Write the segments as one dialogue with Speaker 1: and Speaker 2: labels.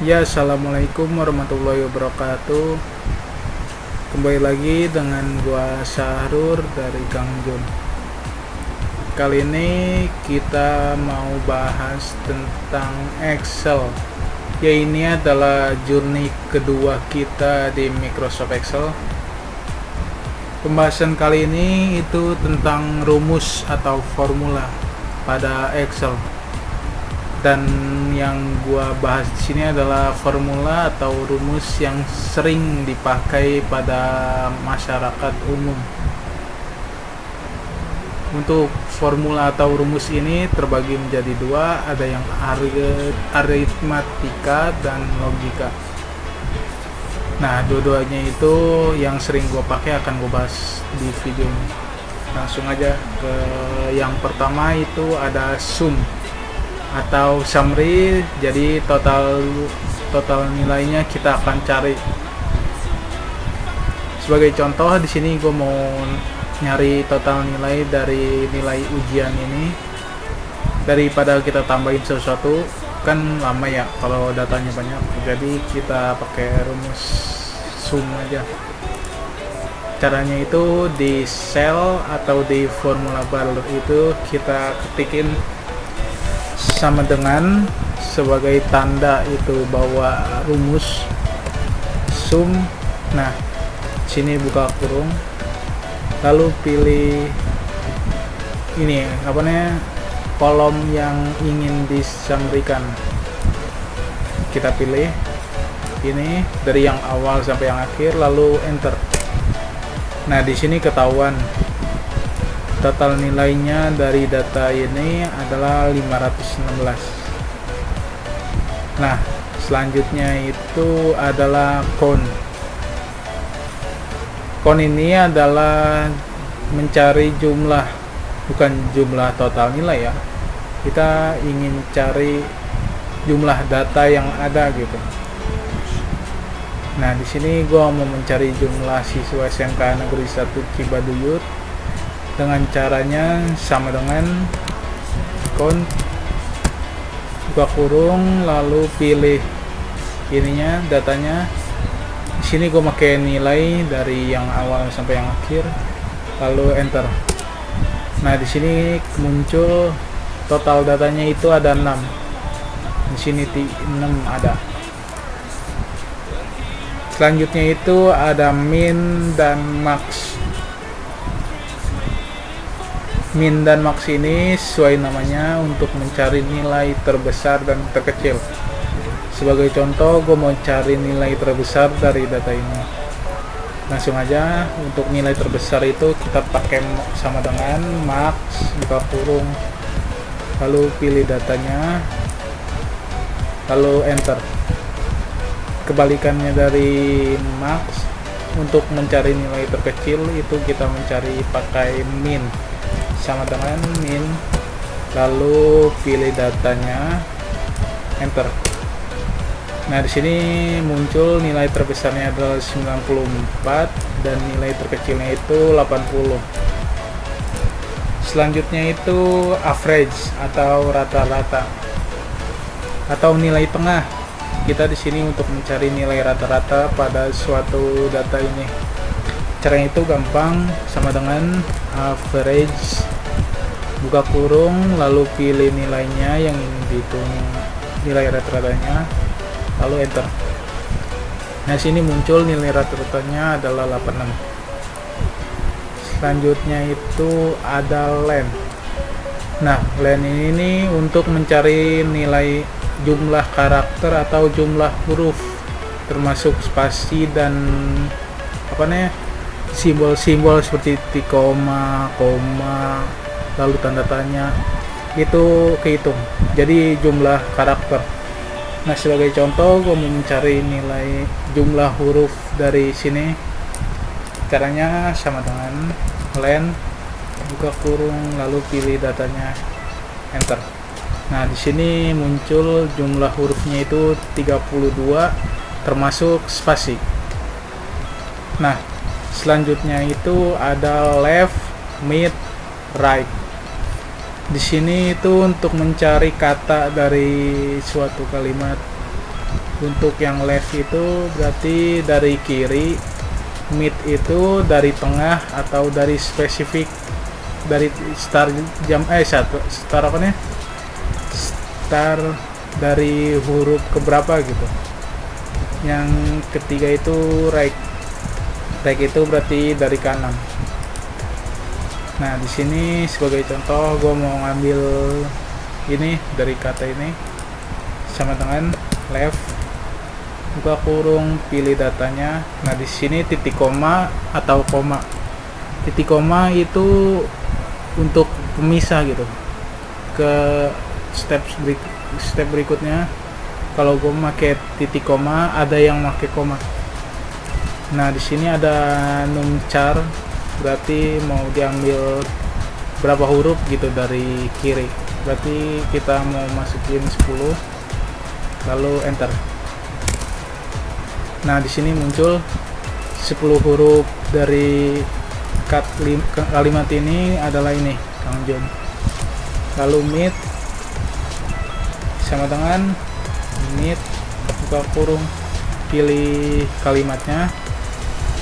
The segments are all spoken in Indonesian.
Speaker 1: Ya, assalamualaikum warahmatullahi wabarakatuh. Kembali lagi dengan gua Syahrur dari Kang Jun. Kali ini kita mau bahas tentang Excel. Ya, ini adalah journey kedua kita di Microsoft Excel. Pembahasan kali ini itu tentang rumus atau formula pada Excel. Dan yang gua bahas di sini adalah formula atau rumus yang sering dipakai pada masyarakat umum. Untuk formula atau rumus ini terbagi menjadi dua, ada yang aritmatika dan logika. Nah, dua-duanya itu yang sering gua pakai akan gua bahas di video ini. Langsung aja ke yang pertama, itu ada sum atau summary. Jadi total nilainya kita akan cari. Sebagai contoh, di sini gue mau nyari total nilai dari nilai ujian ini. Daripada kita tambahin sesuatu kan lama ya kalau datanya banyak, jadi kita pakai rumus sum aja. Caranya itu di cell atau di formula bar itu kita ketikin sama dengan sebagai tanda itu bahwa rumus sum. Nah, sini buka kurung, lalu pilih ini kolom yang ingin disampaikan. Kita pilih ini dari yang awal sampai yang akhir, lalu enter. Nah, di sini ketahuan total nilainya dari data ini adalah 516. Nah, selanjutnya itu adalah count. Count ini adalah mencari jumlah, bukan jumlah total nilai ya. Kita ingin cari jumlah data yang ada gitu. Nah, di sini gua mau mencari jumlah siswa SMK Negeri 1 Cibaduyut dengan caranya sama dengan count, buka kurung, lalu pilih ininya, datanya. Di sini gue pakai nilai dari yang awal sampai yang akhir, lalu enter. Nah, di sini muncul total datanya itu ada 6. Di sini 6 ada. Selanjutnya itu ada min dan max. Min dan max ini sesuai namanya untuk mencari nilai terbesar dan terkecil. Sebagai contoh, gue mau cari nilai terbesar dari data ini. Langsung aja, untuk nilai terbesar itu kita pakai sama dengan max, buka kurung, lalu pilih datanya, lalu enter. Kebalikannya dari max, untuk mencari nilai terkecil itu kita mencari pakai min, sama dengan min, lalu pilih datanya, enter. Nah, di sini muncul nilai terbesarnya adalah 94 dan nilai terkecilnya itu 80. Selanjutnya itu average atau rata-rata atau nilai tengah. Kita di sini untuk mencari nilai rata-rata pada suatu data ini. Caranya itu gampang, sama dengan average, buka kurung, lalu pilih nilainya yang ingin dihitung nilai rata-ratanya, lalu enter. Nah, sini muncul nilai rata-ratanya adalah 86. Selanjutnya itu ada len. Nah, len ini untuk mencari nilai jumlah karakter atau jumlah huruf, termasuk spasi dan simbol-simbol seperti titik, koma, lalu tanda tanya, itu kehitung jadi jumlah karakter. Nah, sebagai contoh, gue mau mencari nilai jumlah huruf dari sini. Caranya sama dengan len, buka kurung, lalu pilih datanya, enter. Nah, di sini muncul jumlah hurufnya itu 32 termasuk spasi. Nah, selanjutnya itu ada left, mid, right. Di sini itu untuk mencari kata dari suatu kalimat. Untuk yang left itu berarti dari kiri, mid itu dari tengah atau dari spesifik, dari start start apa nih, start dari huruf keberapa gitu. Yang ketiga itu right itu berarti dari kanan. Nah di sini sebagai contoh gue mau ngambil ini dari kata ini sama dengan left, buka kurung, pilih datanya. Nah di sini titik koma atau koma. Titik koma itu untuk pemisah gitu ke step berikutnya. Kalau gue pakai titik koma, ada yang pakai koma. Nah di sini ada numchar, berarti mau diambil berapa huruf gitu dari kiri. Berarti kita mau masukin 10, lalu enter. Nah di sini muncul 10 huruf dari kalimat ini adalah ini, Kang John. Lalu mid sama dengan mid, buka kurung, pilih kalimatnya.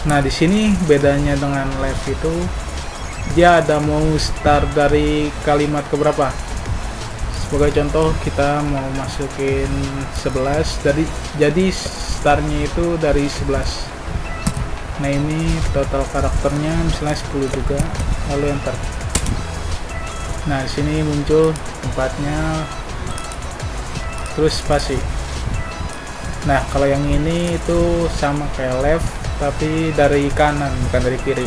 Speaker 1: Nah di sini bedanya dengan left itu dia ada mau start dari kalimat keberapa. Sebagai contoh kita mau masukin 11, jadi startnya itu dari 11. Nah ini total karakternya misalnya 10 juga, lalu enter. Nah di sini muncul tempatnya, terus spasi. Nah kalau yang ini itu sama kayak left tapi dari kanan bukan dari kiri.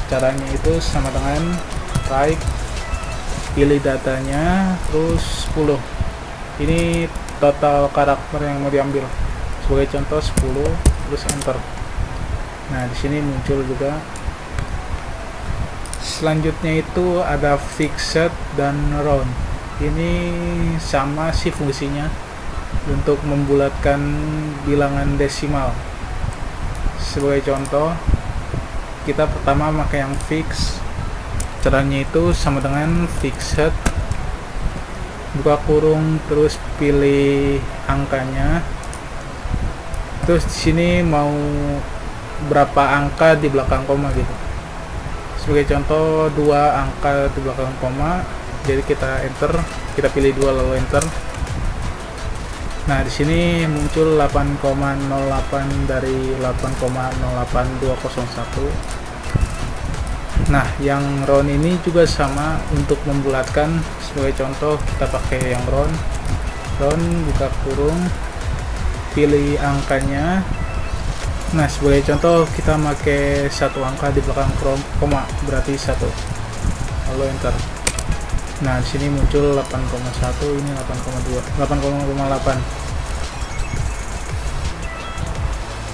Speaker 1: Caranya itu sama dengan right, pilih datanya, terus 10. Ini total karakter yang mau diambil. Sebagai contoh 10, terus enter. Nah di sini muncul juga. Selanjutnya itu ada fixed dan round. Ini sama sih fungsinya untuk membulatkan bilangan desimal. Sebagai contoh, kita pertama pakai yang fix. Caranya itu sama dengan fixed, buka kurung, terus pilih angkanya. Terus di sini mau berapa angka di belakang koma gitu. Sebagai contoh 2 angka di belakang koma, jadi kita enter, kita pilih 2 lalu enter. Nah di sini muncul 8,08 dari 8,08201. Nah yang round ini juga sama untuk membulatkan. Sebagai contoh kita pakai yang round, buka kurung, pilih angkanya. Nah sebagai contoh kita pakai 1 angka di belakang koma, berarti 1, lalu enter. Nah di sini muncul 8,1, ini 8,2, 8,8.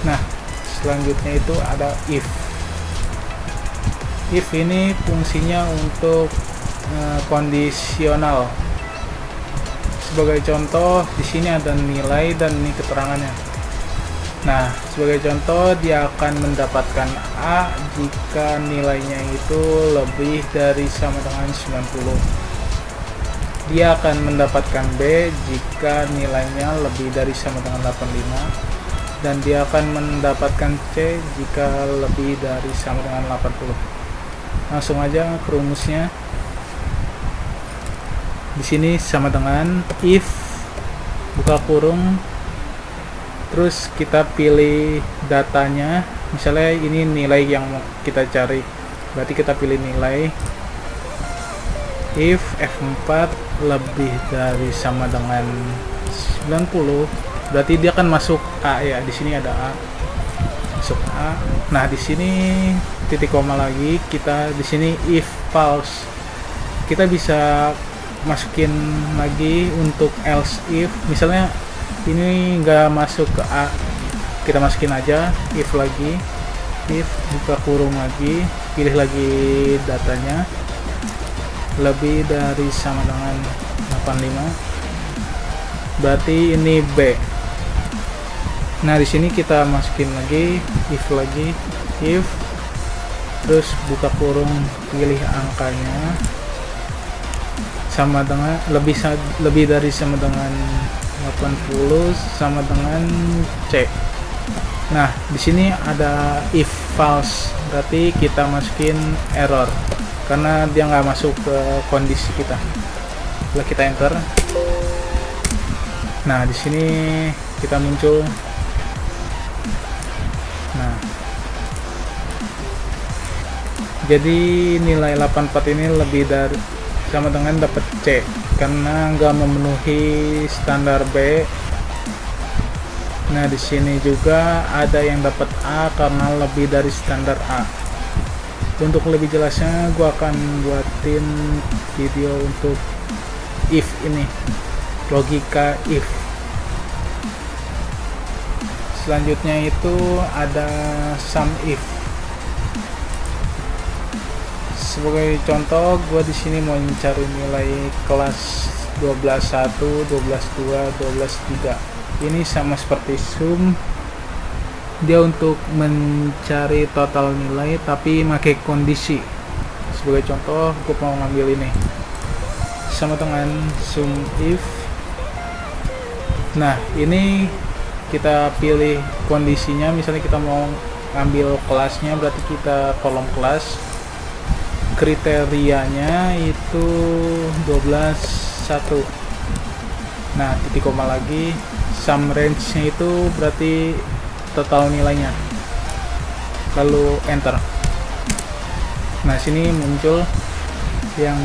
Speaker 1: Nah selanjutnya itu ada if. If ini fungsinya untuk kondisional. Sebagai contoh di sini ada nilai dan ini keterangannya. Nah sebagai contoh dia akan mendapatkan A jika nilainya itu lebih dari sama dengan 90. Dia akan mendapatkan B jika nilainya lebih dari sama dengan 85, dan dia akan mendapatkan C jika lebih dari sama dengan 80. Langsung aja ke rumusnya. Di sini sama dengan if, buka kurung, terus kita pilih datanya. Misalnya ini nilai yang mau kita cari, berarti kita pilih nilai. If F4 lebih dari sama dengan 90, berarti dia akan masuk A ya. Di sini ada A, masuk A. Nah di sini titik koma lagi. Kita di sini if false, kita bisa masukin lagi untuk else if. Misalnya ini nggak masuk ke A, kita masukin aja if lagi, if, buka kurung lagi, pilih lagi datanya, lebih dari sama dengan 85, berarti ini B. Nah di sini kita masukin lagi if, terus buka kurung, pilih angkanya sama dengan lebih dari sama dengan 80 sama dengan C. Nah, di sini ada if false, berarti kita masukin error karena dia nggak masuk ke kondisi kita. Setelah kita enter, nah di sini kita muncul. Nah, jadi nilai 84 ini lebih dari sama dengan dapat C karena nggak memenuhi standar B. Nah, di sini juga ada yang dapat A karena lebih dari standar A. Untuk lebih jelasnya, gua akan buatin video untuk if ini, logika if. Selanjutnya itu ada sum if. Sebagai contoh, gua di sini mau mencari nilai kelas 12.1, 12.2, 12.3. Ini sama seperti sum, dia untuk mencari total nilai tapi pakai kondisi. Sebagai contoh, gue mau ngambil ini sama dengan sum if. Nah, ini kita pilih kondisinya, misalnya kita mau ngambil kelasnya, berarti kita kolom kelas, kriterianya itu 12.1. Nah, titik koma lagi, sum range-nya itu berarti total nilainya, lalu enter. Nah, sini muncul yang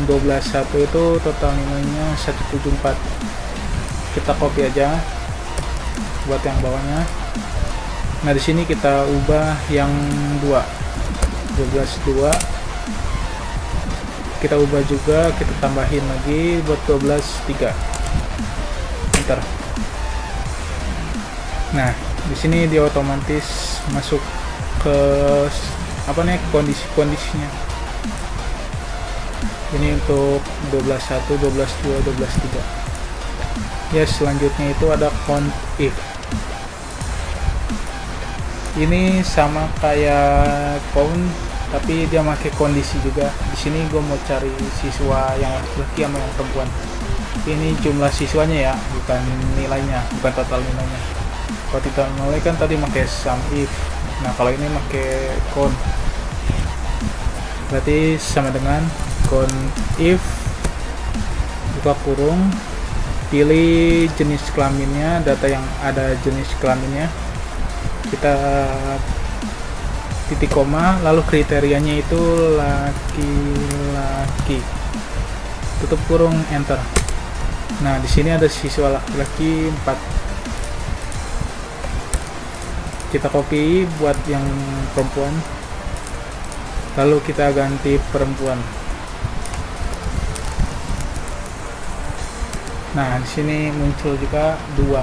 Speaker 1: 12.1 itu total nilainya 174. Kita copy aja buat yang bawahnya. Nah, di sini kita ubah yang 12.2, kita ubah juga, kita tambahin lagi buat 12.3. Enter. Nah, di sini dia otomatis masuk ke kondisi-kondisinya. Ini untuk 12.1, 12.2, 12.3. Ya, selanjutnya itu ada count if. Ini sama kayak count tapi dia pakai kondisi juga. Di sini gue mau cari siswa yang laki-laki sama yang perempuan. Ini jumlah siswanya ya, bukan nilainya, bukan total nilainya. Kalau total nilai kan tadi pakai sum if. Nah, kalau ini pakai count, berarti sama dengan count if, buka kurung, pilih jenis kelaminnya, data yang ada jenis kelaminnya, kita titik koma, lalu kriterianya itu laki-laki, tutup kurung, enter. Nah, di sini ada siswa laki-laki 4. Kita copy buat yang perempuan, lalu kita ganti perempuan. Nah, di sini muncul juga 2.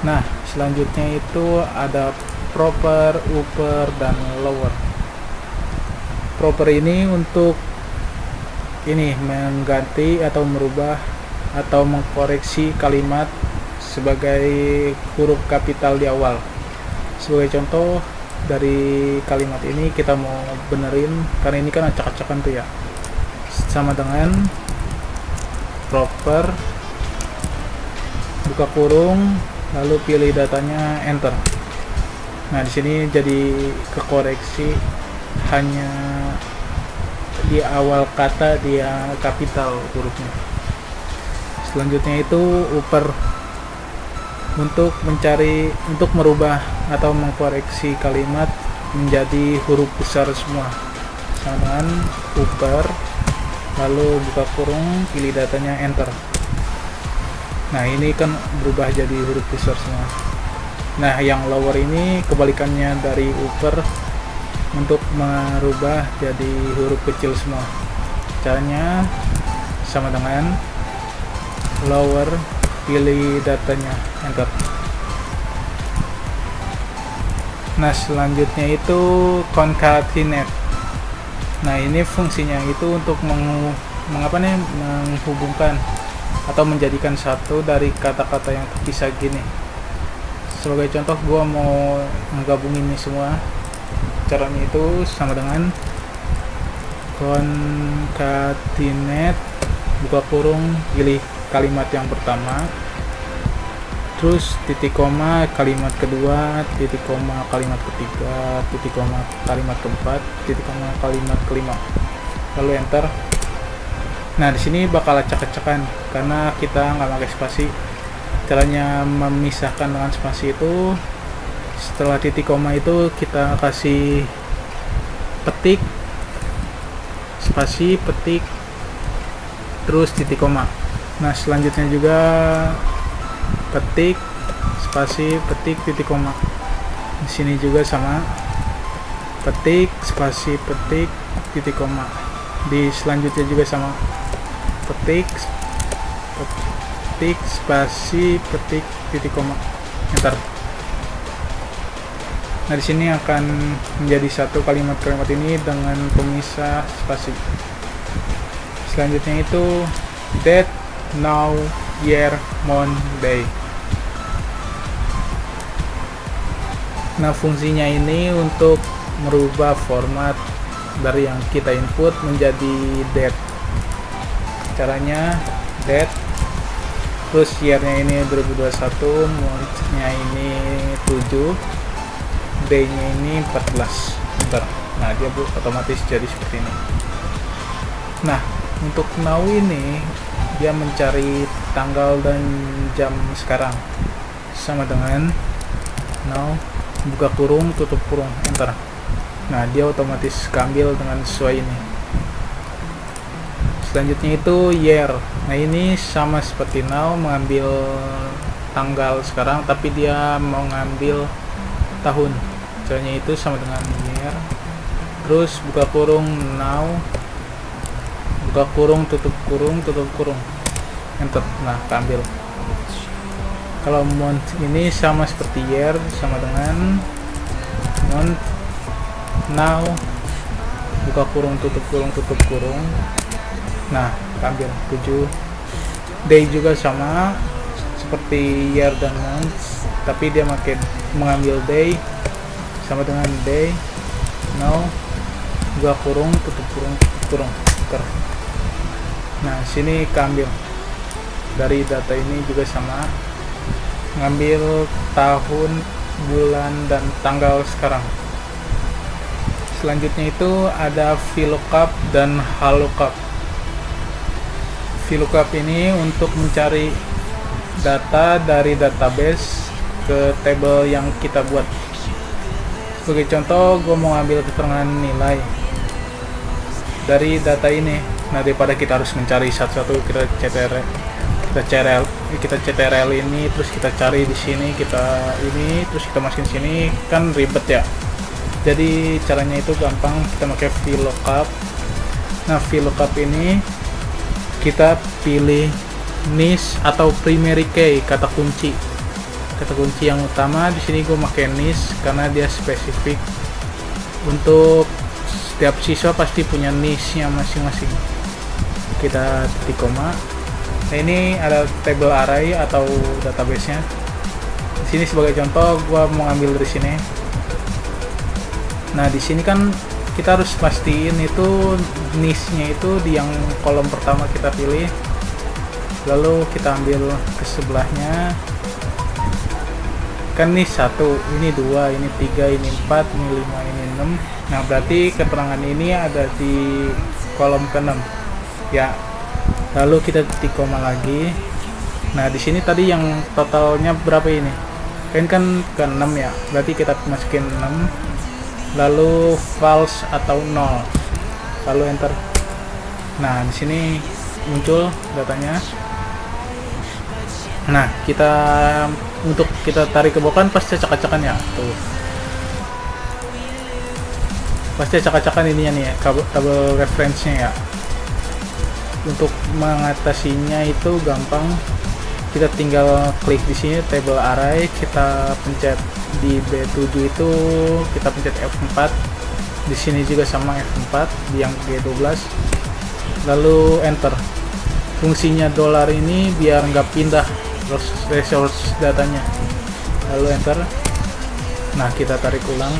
Speaker 1: Nah, selanjutnya itu ada proper, upper, dan lower. Proper ini untuk ini mengganti atau merubah atau mengkoreksi kalimat sebagai huruf kapital di awal. Sebagai contoh, dari kalimat ini kita mau benerin karena ini kan acak-acakan tuh ya. Sama dengan proper, buka kurung, lalu pilih datanya, enter. Nah, di sini jadi kekoreksi, hanya di awal kata dia kapital hurufnya. Selanjutnya itu upper, untuk merubah atau mengkoreksi kalimat menjadi huruf besar semua. Sama dengan upper, lalu buka kurung, pilih datanya, enter. Nah, ini kan berubah jadi huruf besar semua. Nah, yang lower ini kebalikannya dari upper, untuk merubah jadi huruf kecil semua. Caranya sama dengan lower, pilih datanya, enter. Nah, selanjutnya itu concatenate. Nah, ini fungsinya itu untuk menghubungkan atau menjadikan satu dari kata-kata yang terpisah gini. Sebagai contoh, gua mau menggabungin ini semua. Caranya itu sama dengan concatenate buka kurung, pilih kalimat yang pertama, terus titik koma kalimat kedua, titik koma kalimat ketiga, titik koma kalimat keempat, titik koma kalimat kelima, lalu enter. Nah di sini bakal acak-acakan karena kita nggak pakai spasi. Caranya memisahkan dengan spasi itu, setelah titik koma itu kita kasih petik, spasi, petik, terus titik koma. Nah selanjutnya juga petik, spasi, petik, titik koma. Di sini juga sama, petik, spasi, petik, titik koma. Di selanjutnya juga sama, petik, spasi, petik, titik koma, enter. Nah di sini akan menjadi satu kalimat-kalimat ini dengan pemisah spasi. Selanjutnya itu date, now, year, month, day. Nah fungsinya ini untuk merubah format dari yang kita input menjadi date. Caranya date, terus year-nya ini 2021, month-nya ini 7, day-nya ini 14. Bentar. Nah dia otomatis jadi seperti ini. Nah untuk now ini dia mencari tanggal dan jam sekarang, sama dengan now, buka kurung, tutup kurung, enter. Nah dia otomatis ambil dengan sesuai ini. Selanjutnya itu year. Nah ini sama seperti now, mengambil tanggal sekarang tapi dia mau ngambil tahun. Caranya itu sama dengan year, terus buka kurung now, buka kurung, tutup kurung, enter. Nah ambil. Kalau month ini sama seperti year, sama dengan month, now, buka kurung, tutup kurung. Nah ambil 7. Day juga sama seperti year dan month, tapi dia mengambil day, sama dengan day, now, buka kurung, tutup kurung, enter. Nah sini keambil. Dari data ini juga sama, ngambil tahun, bulan, dan tanggal sekarang. Selanjutnya itu ada VLOOKUP dan HLOOKUP. VLOOKUP ini untuk mencari data dari database ke tabel yang kita buat. Sebagai contoh, gue mau ambil keterangan nilai dari data ini. Nah daripada kita harus mencari satu-satu, kita CTRL ini, terus kita cari di sini, terus kita masukin sini, kan ribet ya. Jadi caranya itu gampang, kita pakai VLOOKUP. Nah VLOOKUP ini kita pilih niche atau primary key, kata kunci yang utama. Di sini gue pakai niche karena dia spesifik. Untuk setiap siswa pasti punya niche-nya masing-masing. Kita titik koma. Nah ini ada table array atau database-nya. Di sini sebagai contoh gua mau ambil dari sini. Nah di sini kan kita harus pastiin itu niche-nya itu di yang kolom pertama kita pilih. Lalu kita ambil ke sebelahnya. Kan niche 1, ini 2, ini 3, ini 4, ini 5, ini 6. Nah berarti keterangan ini ada di kolom ke-6. Ya. Lalu kita titik koma lagi. Nah di sini tadi yang totalnya berapa ini? Kan ke 6 ya. Berarti kita masukin 6. Lalu false atau 0. Lalu enter. Nah di sini muncul datanya. Nah untuk kita tarik ke bawah kan pasti acak-acakan ya. Tuh. Pasti acak-acakan ininya nih ya, tabel reference-nya ya. Untuk mengatasinya itu gampang, kita tinggal klik di sini table array, kita pencet di B7 itu kita pencet F4. Di sini juga sama F4 di yang G12. Lalu enter. Fungsinya dolar ini biar nggak pindah resource datanya. Lalu enter. Nah kita tarik ulang.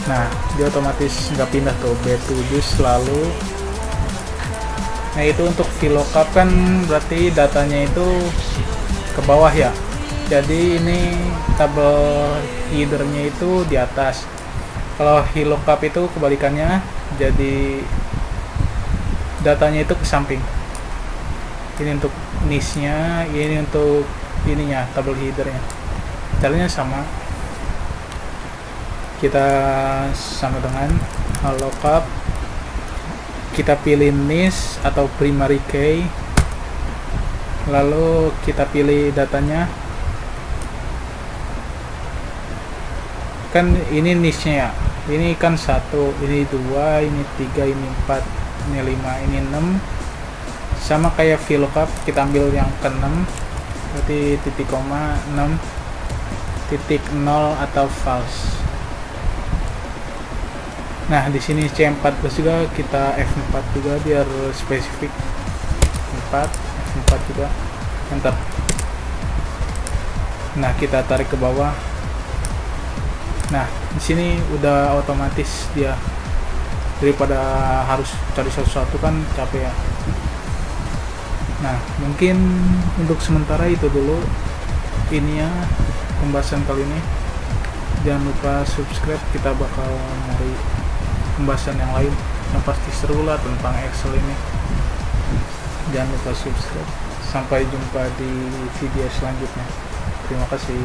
Speaker 1: Nah dia otomatis nggak pindah tuh, B7 selalu Nah itu untuk VLOOKUP kan berarti datanya itu ke bawah ya, jadi ini tabel headernya itu di atas. Kalau VLOOKUP itu kebalikannya, jadi datanya itu ke samping. Ini untuk niche-nya, ini untuk ininya, tabel headernya. Caranya sama, kita sama dengan lookup, kita pilih niche atau primary key, lalu kita pilih datanya. Kan ini niche-nya ya, ini kan 1, ini 2, ini 3, ini 4, ini 5, ini 6. Sama kayak VLOOKUP, kita ambil yang ke-6, berarti titik koma 6 titik 0 atau false. Nah di sini C14 juga kita F4 juga biar spesifik. 4 F4 juga, enter. Nah kita tarik ke bawah. Nah di sini udah otomatis dia, daripada harus cari satu-satu kan capek ya. Nah mungkin untuk sementara itu dulu ini ya pembahasan kali ini. Jangan lupa subscribe, kita bakal nyari pembahasan yang lain yang pasti seru lah tentang Excel ini. Jangan lupa subscribe. Sampai jumpa di video selanjutnya. Terima kasih.